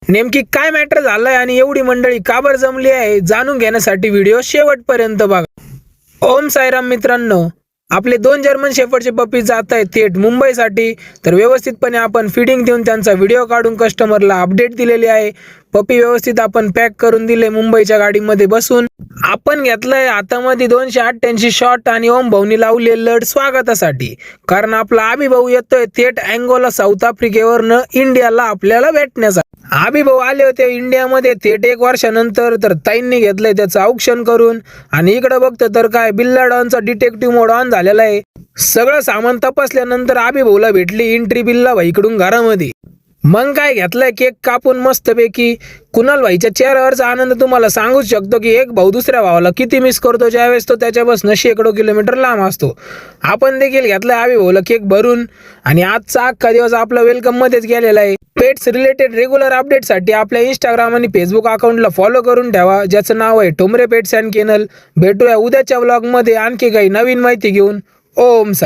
नेमकी काय मॅटर झालंय आणि एवढी मंडळी का बरं जमली आहे जाणून घेण्यासाठी व्हिडिओ शेवटपर्यंत बघा। ओम साईराम मित्रांनो, आपले 2 जर्मन शेफर्डचे पप्पी जात आहेत थेट मुंबईसाठी। तर व्यवस्थितपणे आपण फिडिंग देऊन त्यांचा व्हिडिओ काढून कस्टमरला अपडेट दिलेली आहे। पप्पी व्यवस्थित आपण पॅक करून दिले मुंबईच्या गाडीमध्ये बसून। आपण घेतलंय हातामध्ये 288 शॉट आणि ओम भाऊनी लावले लढ स्वागतासाठी, कारण आपला आबी भाऊ येतोय थेट अँगोला साऊथ आफ्रिकेवरनं इंडियाला आपल्याला भेटण्यासाठी। आबी भाऊ आले होते इंडियामध्ये थेट 1 वर्षानंतर, तर ताईंनी घेतलंय त्याचं औक्षण करून। आणि इकडे बघतो तर काय बिल्ला डॉनचा डिटेक्टिव्ह मोड ऑन झालेला आहे। सगळं सामान तपासल्यानंतर आबी भाऊला भेटली एंट्री बिल्ला भाईकडून घरामध्ये। मग काय घेतलंय केक कापून मस्तपैकी। कुणाल भाईच्या चेहऱ्यावरचा आनंद तुम्हाला सांगूच शकतो की एक भाऊ दुसऱ्या भावाला किती मिस करतो ज्यावेळेस तो त्याच्यापासून शेकडो किलोमीटर लांब असतो। आपण देखील घेतलंय आबी भाऊला केक भरून आणि आजचा अख्खा दिवस आपला वेलकम मध्येच गेलेला आहे। पेट्स रिलेटेड रेग्युलर अपडेटसाठी आपल्या इंस्टाग्राम आणि फेसबुक अकाउंटला फॉलो करून ठेवा, ज्याचं नाव आहे ठोंबरे पेट्स अँड केनल। भेटूया उद्याच्या व्लॉगमध्ये आणखी काही नवीन माहिती घेऊन। ओम